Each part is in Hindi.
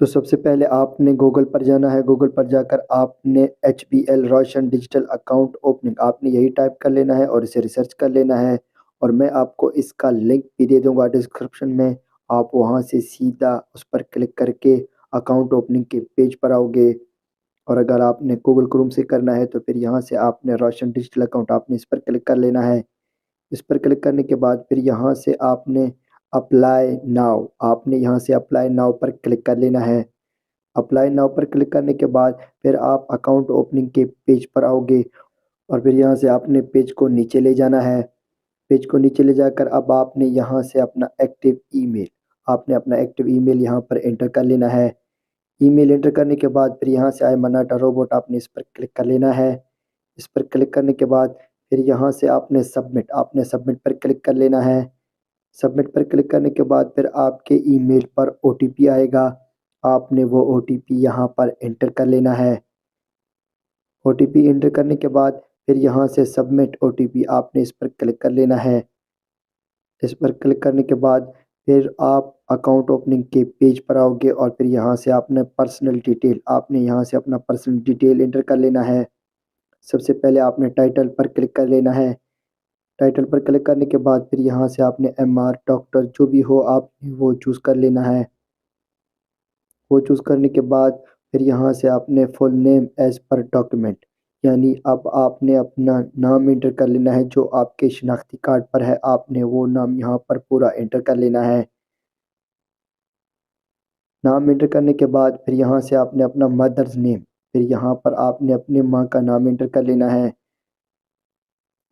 तो सबसे पहले आपने गूगल पर जाना है। गूगल पर जाकर आपने HBL रोशन डिजिटल अकाउंट ओपनिंग आपने यही टाइप कर लेना है और इसे रिसर्च कर लेना है। और मैं आपको इसका लिंक भी दे दूंगा डिस्क्रिप्शन में। आप वहां से सीधा उस पर क्लिक करके अकाउंट ओपनिंग के पेज पर आओगे। और अगर आपने गूगल क्रोम से करना है तो फिर यहाँ से आपने रोशन डिजिटल अकाउंट आपने इस पर क्लिक कर लेना है। इस पर क्लिक करने के बाद फिर यहाँ से आपने अप्लाई नाउ आपने यहाँ से अप्लाई नाउ पर क्लिक कर लेना है। अप्लाई नाउ पर क्लिक करने के बाद फिर आप अकाउंट ओपनिंग के पेज पर आओगे। और फिर यहाँ से आपने पेज को नीचे ले जाना है। पेज को नीचे ले जाकर अब आपने यहाँ से अपना एक्टिव ईमेल आपने अपना एक्टिव ईमेल यहाँ पर एंटर कर लेना है। ईमेल एंटर करने के बाद फिर यहाँ से I am not a robot आपने इस पर क्लिक कर लेना है। इस पर क्लिक करने के बाद फिर यहाँ से आपने सबमिट पर क्लिक कर लेना है। सबमिट पर क्लिक करने के बाद फिर आपके ईमेल पर OTP आएगा। आपने वो OTP यहाँ पर एंटर कर लेना है। OTP एंटर करने के बाद फिर यहाँ से सबमिट OTP आपने इस पर क्लिक कर लेना है। इस पर क्लिक करने के बाद फिर आप अकाउंट ओपनिंग के पेज पर आओगे और फिर यहाँ से आपने यहाँ से अपना पर्सनल डिटेल एंटर कर लेना है। सबसे पहले आपने टाइटल पर क्लिक कर लेना है। टाइटल पर क्लिक करने के बाद फिर यहाँ से आपने MR डॉक्टर जो भी हो आपने वो चूज़ कर लेना है। वो चूज़ करने के बाद फिर यहाँ से आपने full name as per document यानी अब आपने अपना नाम एंटर कर लेना है जो आपके शनाख्ती कार्ड पर है। आपने वो नाम यहाँ पर पूरा एंटर कर लेना है। नाम एंटर करने के बाद फिर यहाँ से आपने अपना मदर्स नेम फिर यहाँ पर आपने अपने माँ का नाम एंटर कर लेना है।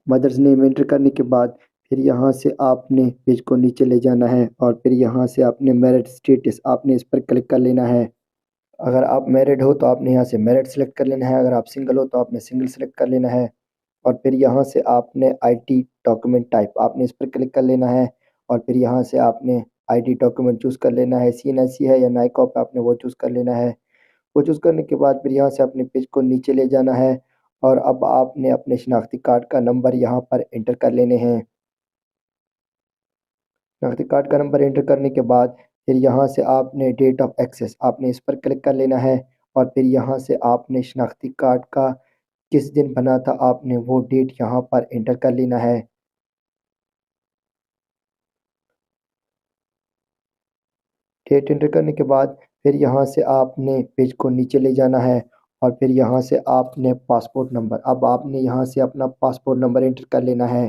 मदर्स नेम एंटर करने के बाद फिर यहाँ से आपने पेज को नीचे ले जाना है और फिर यहाँ से आपने मैरिड स्टेटस आपने इस पर क्लिक कर लेना है। अगर आप मैरिड हो तो आपने यहाँ से मैरिड सेलेक्ट कर लेना है। अगर आप सिंगल हो तो आपने सिंगल सेलेक्ट कर लेना है। और फिर यहाँ से आपने IT डॉक्यूमेंट टाइप आपने इस पर क्लिक कर लेना है। और फिर यहाँ से आपने IT डॉक्यूमेंट चूज़ कर लेना है। CNC है या नाइकॉप आपने वो चूज़ कर लेना है। वो चूज़ करने के बाद फिर यहाँ से अपने पेज को नीचे ले जाना है। और अब आपने अपने शनाख्ती कार्ड का नंबर यहाँ पर एंटर कर लेने हैं। शनाख्ती कार्ड का नंबर एंटर करने के बाद फिर यहाँ से आपने डेट ऑफ एक्सेस आपने इस पर क्लिक कर लेना है। और फिर यहाँ से आपने शनाख्ती कार्ड का किस दिन बना था आपने वो डेट यहाँ पर एंटर कर लेना है। डेट एंटर करने के बाद फिर यहाँ से आपने पेज को नीचे ले जाना है। और फिर यहाँ से आपने पासपोर्ट नंबर अब आपने यहाँ से अपना पासपोर्ट नंबर एंटर कर लेना है।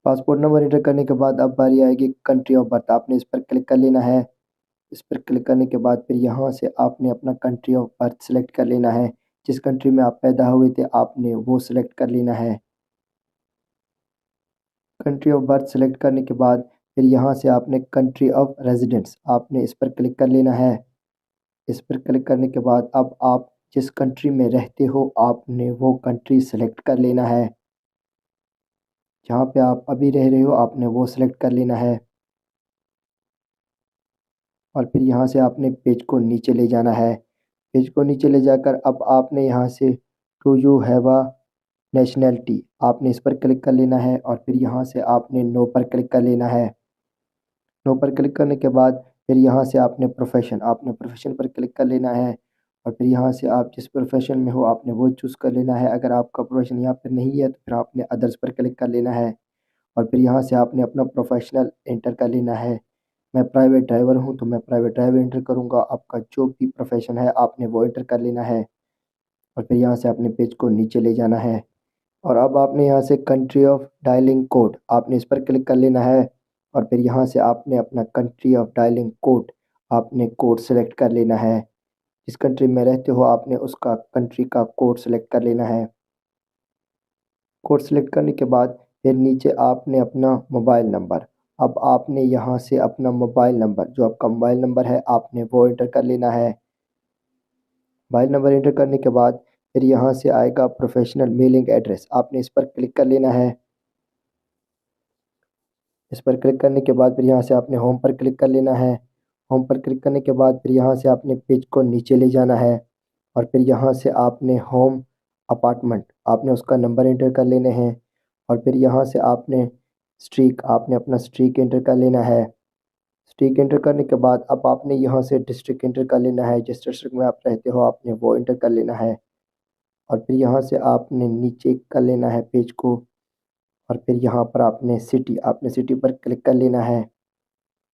पासपोर्ट नंबर एंटर करने के बाद अब बारी आएगी कंट्री ऑफ बर्थ आपने इस पर क्लिक कर लेना है। इस पर क्लिक करने के बाद फिर यहाँ से आपने अपना कंट्री ऑफ बर्थ सेलेक्ट कर लेना है। जिस कंट्री में आप पैदा हुए थे आपने वो सिलेक्ट कर लेना है। कंट्री ऑफ बर्थ सेलेक्ट करने के बाद फिर यहाँ से आपने कंट्री ऑफ रेजिडेंस आपने इस पर क्लिक कर लेना है। इस पर क्लिक करने के बाद अब आप जिस कंट्री में रहते हो आपने वो कंट्री सेलेक्ट कर लेना है। जहाँ पे आप अभी रह रहे हो आपने वो सिलेक्ट कर लेना है। और फिर यहाँ से आपने पेज को नीचे ले जाना है। पेज को नीचे ले जाकर अब आपने यहाँ से do you have a nationality आपने इस पर क्लिक कर लेना है। और फिर यहाँ से आपने नो पर क्लिक कर लेना है। नो पर क्लिक करने के बाद फिर यहाँ से आपने प्रोफेशन पर क्लिक कर लेना है। और फिर यहाँ से आप जिस प्रोफेशन में हो आपने वो चूज़ कर लेना है। अगर आपका प्रोफेशन यहाँ पर नहीं है तो फिर आपने अदर्स पर क्लिक कर लेना है। और फिर यहाँ से आपने अपना प्रोफेशनल एंटर कर लेना है। मैं प्राइवेट ड्राइवर हूँ तो मैं प्राइवेट ड्राइवर एंटर करूँगा। आपका जो भी प्रोफेशन है आपने वो एंटर कर लेना है। और फिर यहाँ से अपने पेज को नीचे ले जाना है। और अब आपने यहाँ से कंट्री ऑफ डायलिंग कोड आपने इस पर क्लिक कर लेना है। और फिर यहाँ से आपने अपना कंट्री ऑफ डायलिंग कोड आपने कोड सेलेक्ट कर लेना है। जिस कंट्री में रहते हो आपने उसका कंट्री का कोड सेलेक्ट कर लेना है। कोड सेलेक्ट करने के बाद फिर नीचे आपने अपना मोबाइल नंबर अब आपने यहाँ से अपना मोबाइल नंबर जो आपका मोबाइल नंबर है आपने वो एंटर कर लेना है। मोबाइल नंबर एंटर करने के बाद फिर यहाँ से आएगा प्रोफेशनल मेलिंग एड्रेस आपने इस पर क्लिक कर लेना है। इस पर क्लिक करने के बाद फिर यहाँ से आपने होम पर क्लिक कर लेना है। होम पर क्लिक करने के बाद फिर यहाँ से आपने पेज को नीचे ले जाना है। और फिर यहाँ से आपने होम अपार्टमेंट आपने उसका नंबर एंटर कर लेने हैं। और फिर यहाँ से आपने स्ट्रीक आपने अपना स्ट्रीक एंटर कर लेना है। डिस्ट्रिक्ट एंटर करने के बाद अब आपने यहाँ से डिस्ट्रिक्ट एंटर कर लेना है, जिस डिस्ट्रिक्ट में आप रहते हो आपने वो एंटर कर लेना है। और फिर यहाँ से आपने नीचे कर लेना है पेज को, और फिर यहाँ पर आपने सिटी पर क्लिक कर लेना है।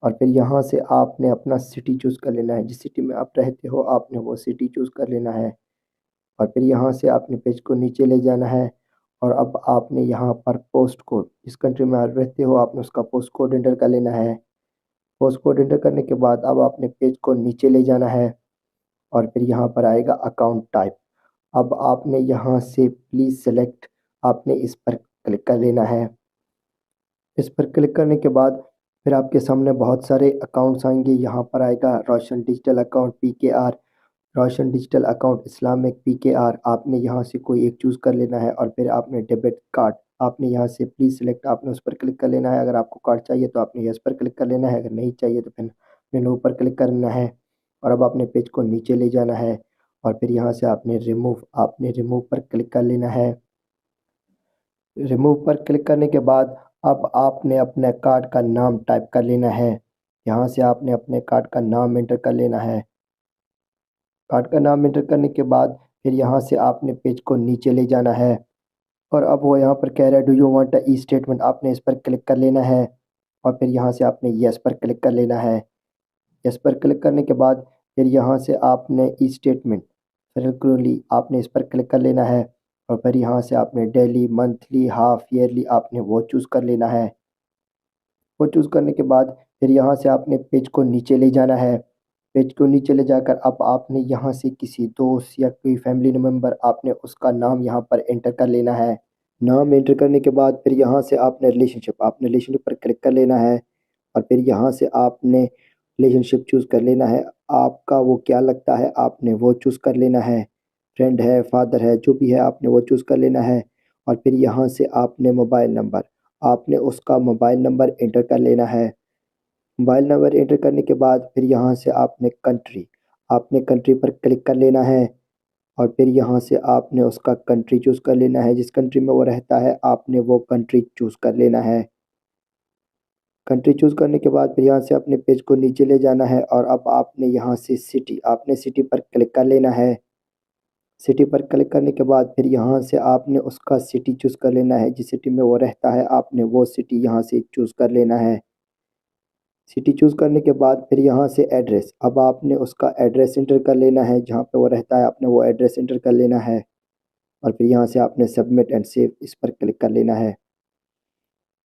और फिर यहाँ से आपने अपना सिटी चूज़ कर लेना है, जिस सिटी में आप रहते हो आपने वो सिटी चूज़ कर लेना है। और फिर यहाँ से आपने पेज को नीचे ले जाना है, और अब आपने यहाँ पर पोस्ट कोड, जिस कंट्री में आप रहते हो आपने उसका पोस्ट कोड एंटर कर लेना है। पोस्ट कोड एंटर करने के बाद अब आपने पेज को नीचे ले जाना है, और फिर यहाँ पर आएगा अकाउंट टाइप। अब आपने यहाँ से प्लीज़ सेलेक्ट, आपने इस पर क्लिक कर लेना है। इस पर क्लिक करने के बाद फिर आपके सामने बहुत सारे अकाउंट्स आएंगे। यहाँ पर आएगा रोशन डिजिटल अकाउंट PKR, रोशन डिजिटल अकाउंट इस्लामिक PKR। आपने यहाँ से कोई एक चूज़ कर लेना है, और फिर आपने डेबिट कार्ड, आपने यहाँ से प्लीज़ सेलेक्ट, आपने उस पर क्लिक कर लेना है। अगर आपको कार्ड चाहिए तो आपने यस पर क्लिक कर लेना है, अगर नहीं चाहिए तो फिर नो पर क्लिक करना है। और अब आपने पेज को नीचे ले जाना है, और फिर यहाँ से आपने रिमूव पर क्लिक कर लेना है। रिमूव पर क्लिक करने के बाद अब आपने अपने कार्ड का नाम टाइप कर लेना है। यहाँ से आपने अपने कार्ड का नाम एंटर कर लेना है। कार्ड का नाम एंटर करने के बाद फिर यहाँ से आपने पेज को नीचे ले जाना है, और अब वो यहाँ पर कह रहा है do you want a e statement, आपने इस पर क्लिक कर लेना है। और फिर यहाँ से आपने यस पर क्लिक कर लेना है। यस पर क्लिक करने के बाद फिर यहाँ से आपने ई स्टेटमेंट रेगुलरली, आपने इस पर क्लिक कर लेना है। और फिर यहाँ से आपने डेली, मंथली, हाफ ईयरली, आपने वो चूज़ कर लेना है। वो चूज़ करने के बाद फिर यहाँ से आपने पेज को नीचे ले जाना है। पेज को नीचे ले जाकर अब आपने यहाँ से किसी दोस्त या कोई फैमिली मेम्बर, आपने उसका नाम यहाँ पर एंटर कर लेना है। नाम एंटर करने के बाद फिर यहाँ से आपने रिलेशनशिप पर क्लिक कर लेना है, और फिर यहाँ से आपने रिलेशनशिप चूज़ कर लेना है। आपका वो क्या लगता है आपने वो चूज़ कर लेना है, फ्रेंड है, फादर है, जो भी है आपने वो चूज़ कर लेना है। और फिर यहाँ से आपने मोबाइल नंबर, आपने उसका मोबाइल नंबर एंटर कर लेना है। मोबाइल नंबर एंटर करने के बाद फिर यहाँ से आपने कंट्री पर क्लिक कर लेना है, और फिर यहाँ से आपने उसका कंट्री चूज़ कर लेना है, जिस कंट्री में वो रहता है आपने वो कंट्री चूज़ कर लेना है। कंट्री चूज़ करने के बाद फिर यहाँ से अपने पेज को नीचे ले जाना है, और अब आपने यहाँ से आपने सिटी पर क्लिक कर लेना है। सिटी पर क्लिक करने के बाद फिर यहाँ से आपने उसका सिटी चूज़ कर लेना है, जिस सिटी में वो रहता है आपने वो सिटी यहाँ से चूज़ कर लेना है। सिटी चूज़ करने के बाद फिर यहाँ से एड्रेस, अब आपने उसका एड्रेस एंटर कर लेना है, जहाँ पे वो रहता है आपने वो एड्रेस एंटर कर लेना है। और फिर यहाँ से आपने सबमिट एंड सेव, इस पर क्लिक कर लेना है।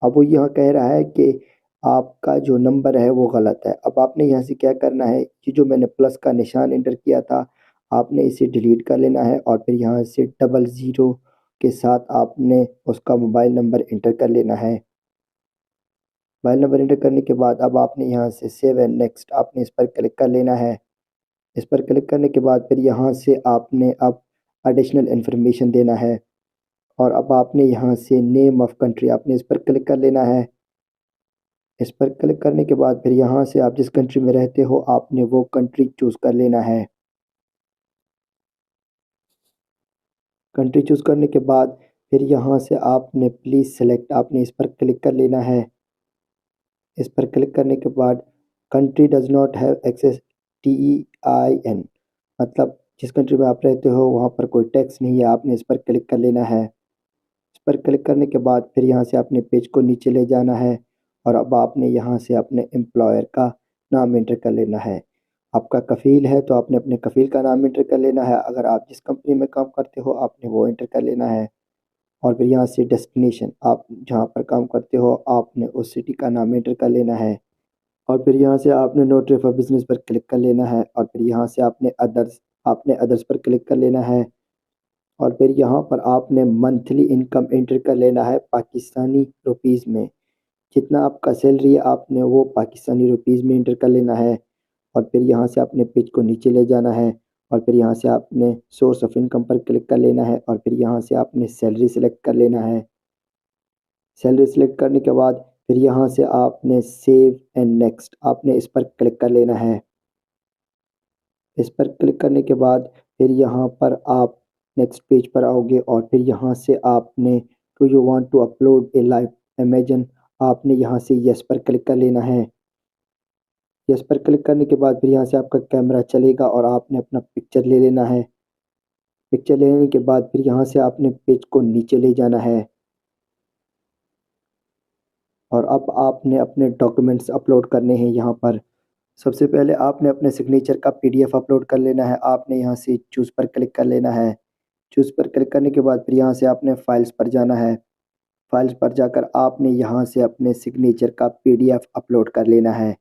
अब वो यहाँ कह रहा है कि आपका जो नंबर है वो गलत है। अब आपने यहाँ से क्या करना है, ये जो मैंने प्लस का निशान एंटर किया था आपने इसे डिलीट कर लेना है, और फिर यहाँ से 00 के साथ आपने उसका मोबाइल नंबर एंटर कर लेना है। मोबाइल नंबर एंटर करने के बाद अब आपने यहाँ से सेव एंड नेक्स्ट, आपने इस पर क्लिक कर लेना है। इस पर क्लिक करने के बाद फिर यहाँ से आपने अब एडिशनल इन्फॉर्मेशन देना है, और अब आपने यहाँ से नेम ऑफ कंट्री, आपने इस पर क्लिक कर लेना है। इस पर क्लिक करने के बाद फिर यहाँ से आप जिस कंट्री में रहते हो आपने वो कंट्री चूज़ कर लेना है। कंट्री चूज़ करने के बाद फिर यहाँ से आपने प्लीज़ सेलेक्ट, आपने इस पर क्लिक कर लेना है। इस पर क्लिक करने के बाद country does not have access TEIN, मतलब जिस कंट्री में आप रहते हो वहाँ पर कोई टैक्स नहीं है, आपने इस पर क्लिक कर लेना है। इस पर क्लिक करने के बाद फिर यहाँ से अपने पेज को नीचे ले जाना है, और अब आपने यहाँ से अपने एम्प्लॉयर का नाम एंटर कर लेना है। आपका कफ़ील है तो आपने अपने कफ़ील का नाम एंटर कर लेना है, अगर आप जिस कंपनी में काम करते हो आपने वो एंटर कर लेना है। और फिर यहाँ से डेस्टिनेशन, आप जहाँ पर काम करते हो आपने उस सिटी का नाम एंटर कर लेना है। और फिर यहाँ से आपने नोटरी फॉर बिज़नेस पर क्लिक कर लेना है, और फिर यहाँ से आपने अदर्स पर क्लिक कर लेना है। और फिर यहाँ पर आपने मंथली इनकम एंटर कर लेना है पाकिस्तानी रुपीज़ में, जितना आपका सैलरी है आपने वो पाकिस्तानी रुपीज़ में एंटर कर लेना है। और फिर यहाँ से अपने पेज को नीचे ले जाना है, और फिर यहाँ से आपने सोर्स ऑफ इनकम पर क्लिक कर लेना है, और फिर यहाँ से आपने सैलरी सेलेक्ट कर लेना है। सैलरी सेलेक्ट करने के बाद फिर यहाँ से आपने सेव एंड नेक्स्ट, आपने इस पर क्लिक कर लेना है। इस पर क्लिक करने के बाद फिर यहाँ पर आप नेक्स्ट पेज पर आओगे, और फिर यहाँ से आपने do you want to upload a live image, आपने यहाँ से यस पर क्लिक कर लेना है। यस पर क्लिक करने के बाद फिर यहाँ से आपका कैमरा चलेगा और आपने अपना पिक्चर ले लेना है। पिक्चर ले लेने के बाद फिर यहाँ से आपने पेज को नीचे ले जाना है और अब आपने अपने डॉक्यूमेंट्स अपलोड करने हैं यहाँ पर। सबसे पहले आपने अपने सिग्नेचर का पीडीएफ अपलोड कर लेना है। आपने यहाँ से चूज़ पर क्लिक कर लेना है। चूज़ पर क्लिक करने के बाद फिर यहाँ से आपने फाइल्स पर जाना है। फाइल्स पर जाकर आपने यहाँ से अपने सिग्नेचर का पीडीएफ अपलोड कर लेना है।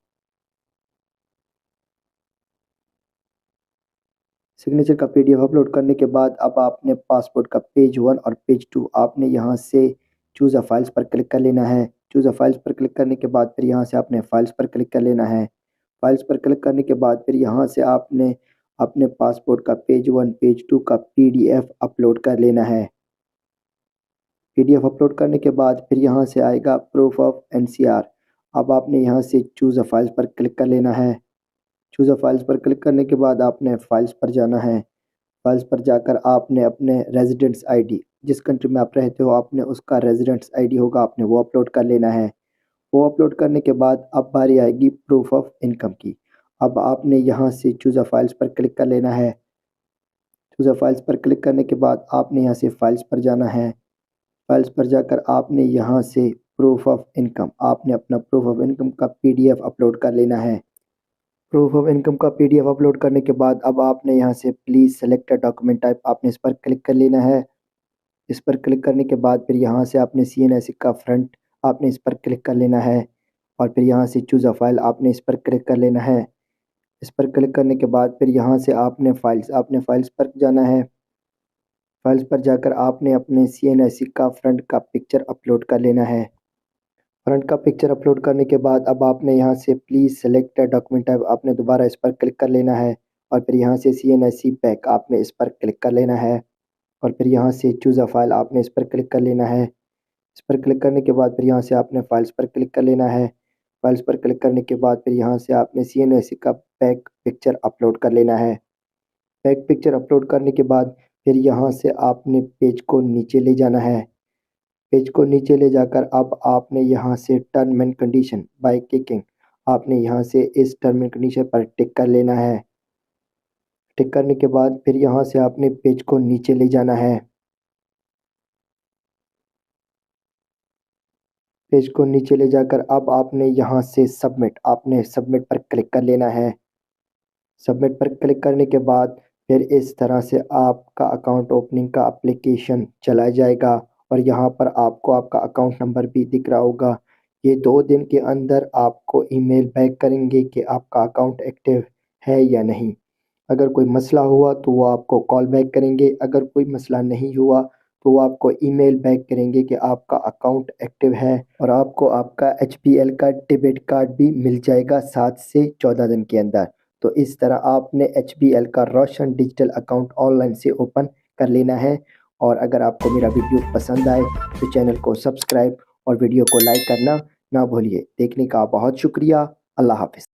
सिग्नेचर का पीडीएफ अपलोड करने के बाद अब आपने पासपोर्ट का पेज 1 और पेज 2 आपने यहाँ से चूज़ अ फाइल्स पर क्लिक कर लेना है। चूज़ अ फाइल्स पर क्लिक करने के बाद फिर यहाँ से आपने फाइल्स पर क्लिक कर लेना है। फाइल्स पर क्लिक करने के बाद फिर यहाँ से आपने अपने पासपोर्ट का पेज 1 पेज 2 का पीडीएफ अपलोड कर लेना है। पीडीएफ अपलोड करने के बाद फिर यहाँ से आएगा प्रूफ ऑफ एनसीआर। अब आपने यहाँ से चूज़ अ फाइल्स पर क्लिक कर लेना है। चूज़ अ फाइल्स पर क्लिक करने के बाद आपने फाइल्स पर जाना है। फाइल्स पर जाकर आपने अपने रेजिडेंट्स आईडी, जिस कंट्री में आप रहते हो आपने उसका रेजिडेंट्स आईडी होगा, आपने वो अपलोड कर लेना है। वो अपलोड करने के बाद अब बारी आएगी प्रूफ ऑफ इनकम की। अब आपने यहाँ से चूज़ अ फाइल्स पर क्लिक कर लेना है। चूज़ अ फाइल्स पर क्लिक करने के बाद आपने यहाँ से फाइल्स पर जाना है। फाइल्स पर जाकर आपने यहाँ से प्रूफ ऑफ इनकम, आपने अपना प्रूफ ऑफ इनकम का पीडीएफ अपलोड कर लेना है। प्रूफ ऑफ इनकम का पीडीएफ अपलोड करने के बाद अब आपने यहाँ से please select a document type, आपने इस पर क्लिक कर लेना है। इस पर क्लिक करने के बाद फिर यहाँ से आपने सीएनएसी का फ्रंट, आपने इस पर क्लिक कर लेना है और फिर यहाँ से चूज़ अ फाइल, आपने इस पर क्लिक कर लेना है। इस पर क्लिक करने के बाद फिर यहाँ से आपने फाइल्स पर जाना है। फाइल्स पर जाकर आपने अपने सीएनएसी का फ्रंट का पिक्चर अपलोड कर लेना है। फ्रंट का पिक्चर अपलोड करने के बाद अब आपने यहाँ से प्लीज़ सेलेक्ट डॉक्यूमेंट टाइप, आपने दोबारा इस पर क्लिक कर लेना है और फिर यहाँ से सीएनएसी बैक, आपने इस पर क्लिक कर लेना है और फिर यहाँ से चूज़ अ फाइल, आपने इस पर क्लिक कर लेना है। इस पर क्लिक करने के बाद फिर यहाँ से आपने फाइल्स पर क्लिक कर लेना है। फाइल्स पर क्लिक करने के बाद फिर यहाँ से आपने सीएनएसी का बैक पिक्चर अपलोड कर लेना है। बैक पिक्चर अपलोड करने के बाद फिर यहाँ से आपने पेज को नीचे ले जाना है। पेज को नीचे ले जाकर अब आपने यहाँ से term and condition by clicking, आपने यहाँ से इस टर्म एंड कंडीशन पर टिक कर लेना है। टिक करने के बाद फिर यहाँ से आपने पेज को नीचे ले जाना है। पेज को नीचे ले जाकर अब आपने यहाँ से सबमिट, आपने सबमिट पर क्लिक कर लेना है। सबमिट पर क्लिक करने के बाद फिर इस तरह से आपका अकाउंट ओपनिंग का एप्लीकेशन चला जाएगा और यहाँ पर आपको आपका अकाउंट नंबर भी दिख रहा होगा। ये 2 दिन के अंदर आपको ईमेल बैक करेंगे कि आपका अकाउंट एक्टिव है या नहीं। अगर कोई मसला हुआ तो वो आपको कॉल बैक करेंगे, अगर कोई मसला नहीं हुआ तो वो आपको ईमेल बैक करेंगे कि आपका अकाउंट एक्टिव है और आपको आपका एचपीएल का डेबिट कार्ड भी मिल जाएगा 7 से 14 दिन के अंदर। तो इस तरह आपने एचबीएल का रोशन डिजिटल अकाउंट ऑनलाइन से ओपन कर लेना है। और अगर आपको मेरा वीडियो पसंद आए तो चैनल को सब्सक्राइब और वीडियो को लाइक करना ना भूलिए। देखने का बहुत शुक्रिया। अल्लाह हाफ़िज़।